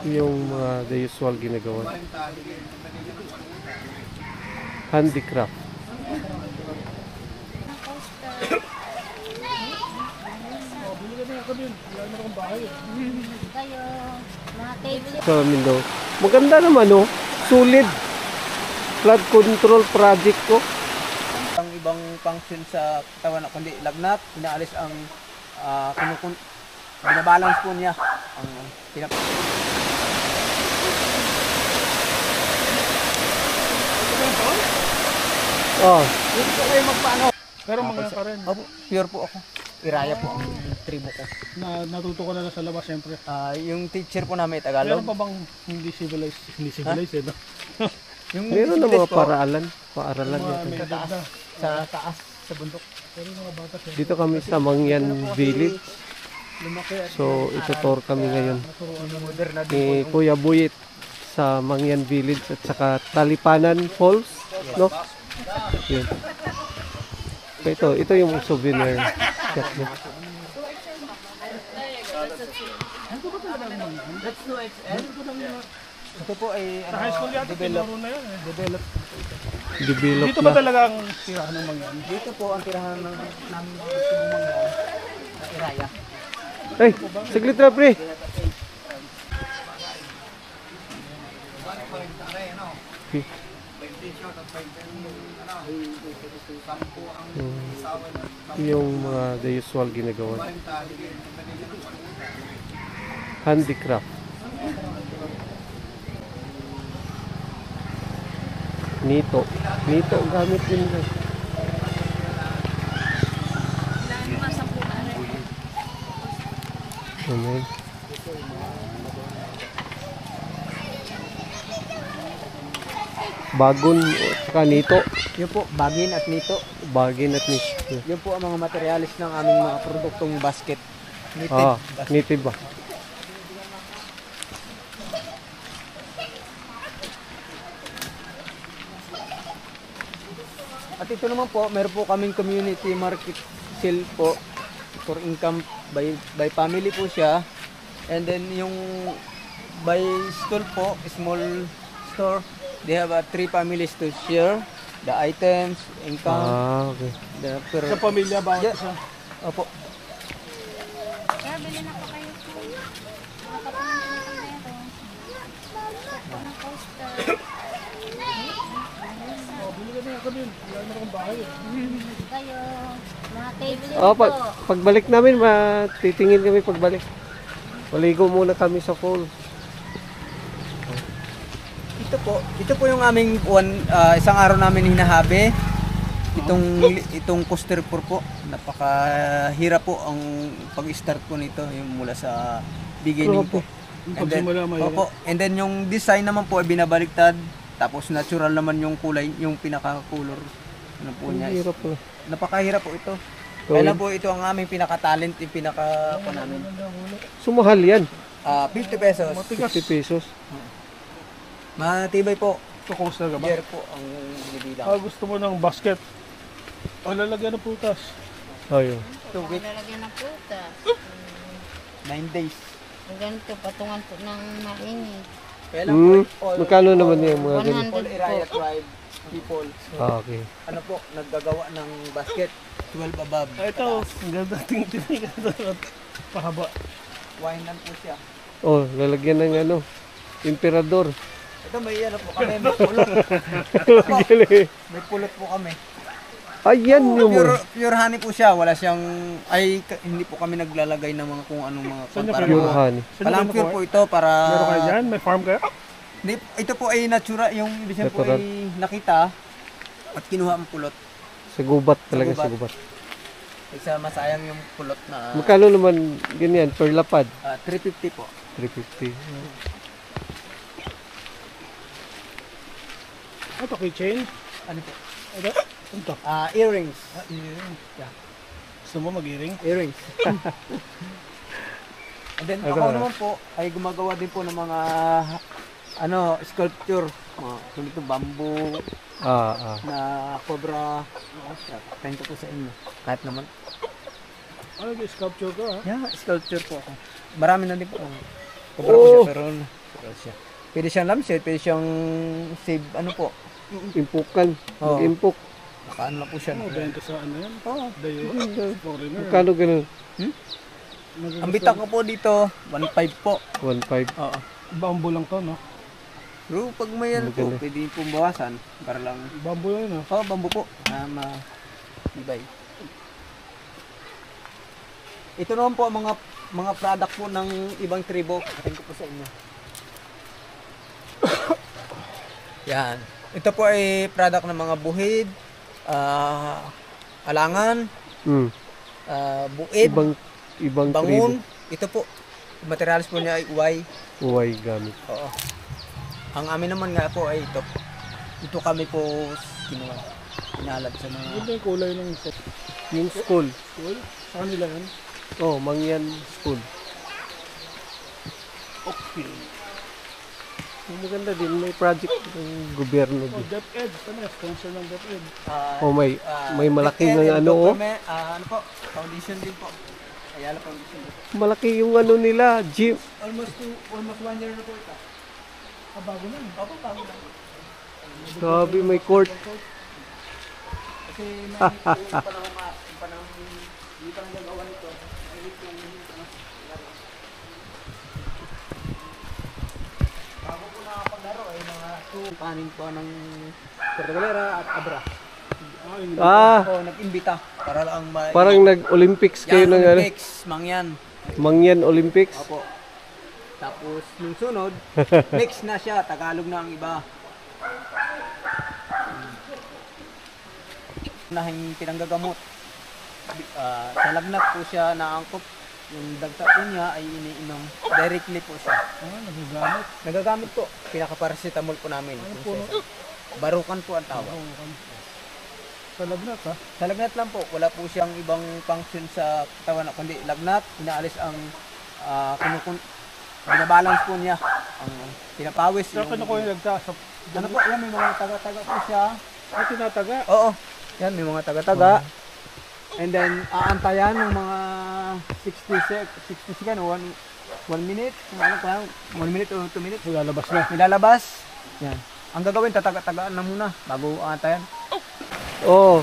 yung mga the usual ginagawa. Handicraft. Sa Mindanao. Maganda naman, no? Sulit. Flood control project ko. Ang ibang function sa katawan na kundi lagnat, inaalis ang binabalance po niya ang Oh. Hindi po kayo magpaano. Pero mga ka rin. Opo, pure po ako. Iraya po ang tribo ko. Natuto ko na lang sa labas siyempre. Yung teacher po namin Tagalog. Meron pa bang hindi civilized? Hindi civilized, no? Yung Meron na mga paaralan Mga dito. sa taas, sa bundok. Pero mga bata siya. Dito kami sa Mangyan Village. So, itutur kami ngayon ni Kuya Buyit sa Mangyan Village at saka Talipanan Falls, no? Yun. Ito yung souvenir shop niya. Ito po ay Sa high school yata, tinuro na yan eh. develop. Develop Dito ba na. talaga ang tirahan ng mangyan? Dito po ang tirahan ng namin mga Iraya. Ay, saglit na pre. Okay. Yung mga the usual ginagawa. Handicraft. Nito gamit din nila. Amen. Bagon at saka nito. Yun po, bagin at nito. Bagin at nito. Yun po ang mga materialis ng aming mga produktong basket. Knitted. Ah, native ba? At ito naman po, meron po kaming community market sale po for income by family po siya. And then yung by stall po, small store, they have 3 families to share the items, income, Ah, okay. Sa pamilya ba? Yeah. Sa Opo. Kaya bilhin na po kayo po. Nakapagpunta na kami meron. Ng poster. bili ka na kami. Wala na akong bahay. Kayo. Mga table Oh, po. pagbalik namin, titingin kami pagbalik. Maligo muna kami sa pool. Ito po yung aming isang araw namin hinahabi. Itong coaster po. Napakahirap po ang pag-start po nito yung mula sa beginning po. And then yung design naman po ay binabaliktad. Tapos natural naman yung kulay, yung pinaka-color ano po niya. Hirap po. Napakahirap po ito. Kaya lang po ito ang aming pinaka-talent, yung pinaka namin. Sumahal yan. 50 pesos. 50 pesos. Matibay po. Ito coaster ka ba? Year po ang binibilang. Gusto mo ng basket? O lalagyan ng putas? Ayun. 2 weeks, Lalagyan ng putas. 9 days. Ang ganito, patungan po ng mainit. Kaya lang po, Magkano naman yung mga ganun? 100 all Iraya tribe people. Ah, okay. Ano po, naggagawa ng basket 12 above. Ito, ang ganda tingin pahaba. Wineland po siya. Oh, lalagyan ng ano, emperador. Ito may ano po kami, may pulot. May pulot po kami. Ayan yung Pure honey po siya, wala siyang, hindi po kami naglalagay ng mga kung anong mga pure honey. Palang pure po ito para, Meron kayo dyan? May farm kayo? ito po ay natural, yung ibig sabihin po Natural. ay nakita at kinuha ang pulot. Sa gubat talaga, Sa sa gubat. Isa masayang yung pulot na Magkano naman ganyan per lapad? 350 po. 350. Ito, keychain? Ano po? Ito? Ito. Earrings. Yeah. Gusto mo mag-earring? Earrings. And then Ito, ako naman po ay gumagawa din po ng mga sculpture. Ito bamboo na cobra. Thank po sa inyo. Kahit naman. Ano, sculpture ka ha? Yeah, sculpture po ako. Marami na din po. Kubra po Oh. siya, pero natural siya. Pwede siyang lampshade, pwede siyang save, ano po. Impukan. Oo. Mag-impok. Nakaano lang po siya. Ano, benta sa ano yan? Oo. Dayo. Maganda. Foreigner. Magkano ganun? Ang bitak ko po dito, 1.5 po. 1.5. Oo. Bamboo lang to, no? Pero pag may ano po, Maganda. pwede pong bawasan para lang. Bamboo yan, no? Oh, bambu po. Ibay. Ito naman po ang mga product po ng ibang tribo. Atin ko po sa inyo. Yan. Ito po ay product ng mga buhid, alangan, buid, Ibang bangun. Ito po. Materials po niya ay uway. Uway gamit. Oo. Ang amin naman nga po ay ito. Ito kami po kinuha. Inalad sa mga... Ito yung kulay ng set. Yung school. Cool. Sa kanila yan. Oh, Mangyan School. Okay. Maganda din. May project ng gobyerno Oh, din. DepEd. Ano, sponsor ng DepEd. Oh, may malaking ano, oh. Ano po? Foundation din po. Ayala Foundation. Malaki yung ano nila, gym. Almost 1 year na po ito. Bago na. Opo, bago lang. Sabi may court. Kasi nang panahon dito ang gagawa nito. Ay, bago po nakapaglaro ay mga 2 panin po ng Puerto Galera at Abra. So, nag-imbita para lang Parang nag-Olympics kayo ng ano. Olympics, Mangyan. Mangyan Olympics. Opo. Tapos nung sunod, mix na siya, Tagalog na ang iba. Nahing pinanggagamot. Sa lagnat po siya naangkop. Yung dagta po niya ay iniinom. Directly po siya. Nagagamit. Nagagamit po. Pinaka-paracetamol po namin. Barukan po ang tawag. Sa lagnat, ha? Sa lagnat lang po. Wala po siyang ibang function sa katawan. Kundi lagnat, inaalis ang binabalance po niya. Ang pinapawis. Pero kinukuha yung lagta sa... Ano po, yan may mga taga-taga po siya. Ay, tinataga. Oo. Yan, may mga taga-taga. And then, aantayan ng mga 60 seconds, 1 minute, ano pa, 1 minute o 2 minutes. Lalabas na. Nilalabas. Yan. Ang gagawin, tataga-tagaan na muna bago aantayan. Oh.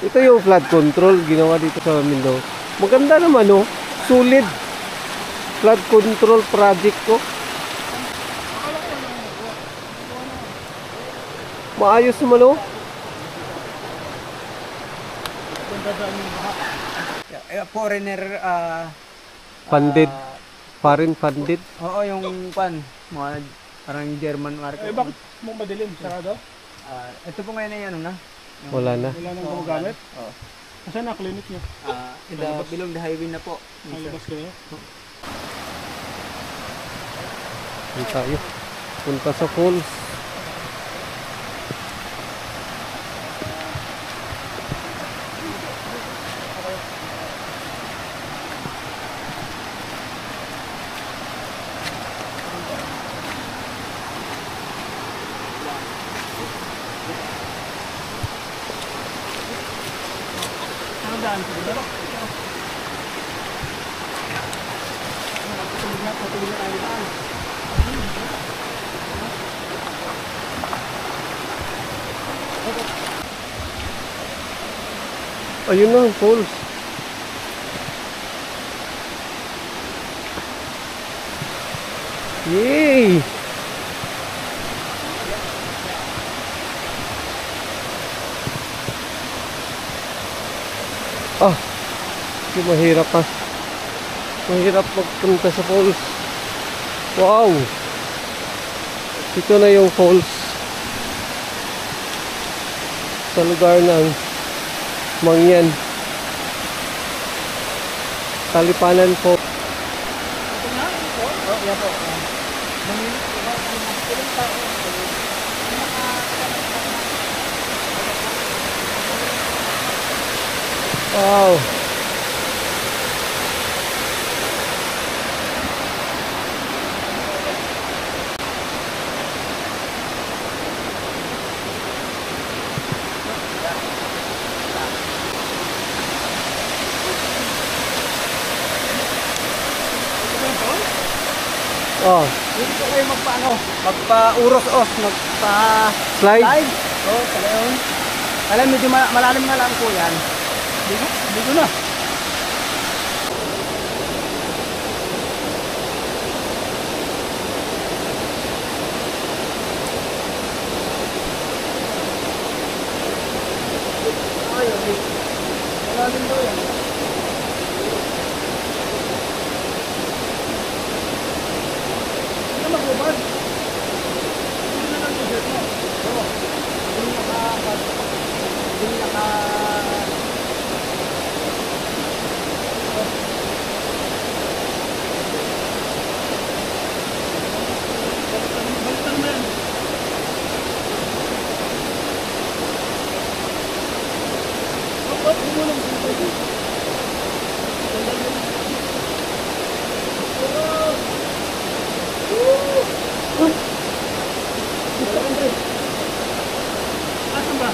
Ito yung flood control ginawa dito sa Mindanao. Maganda naman, oh. Solid. Flood control project ko. Maayos naman, oh. Foreigner, Funded. Foreign funded. oo, yung mga parang German market. Eh, bakit mo madilim? Sarado? Ito po ngayon ay ano na? Wala na. Wala nang gumagamit? Oo. Kasi na clinic niya. Bilong the highway na po. Nalabas kayo. Dito tayo. Punta sa falls. Ano daan ko dito? Ayun na, falls. Yay! Ah, mahirap pa. Mahirap magpunta sa falls. Wow! Ito na yung falls. Sa lugar ng Mangyan. Talipanan po. Wow. Oh, Dito po kayo magpaano? Magpa-uros, slide. Slide. Oh, pala yun. Alam, medyo malalim nga lang po yan. Dito na. Malalim daw yan. Hindi na magbubad. Hindi na lang t-shirt mo. Oo. Hindi naka... Balitan mo yan. Op, gumulong. Asan ba?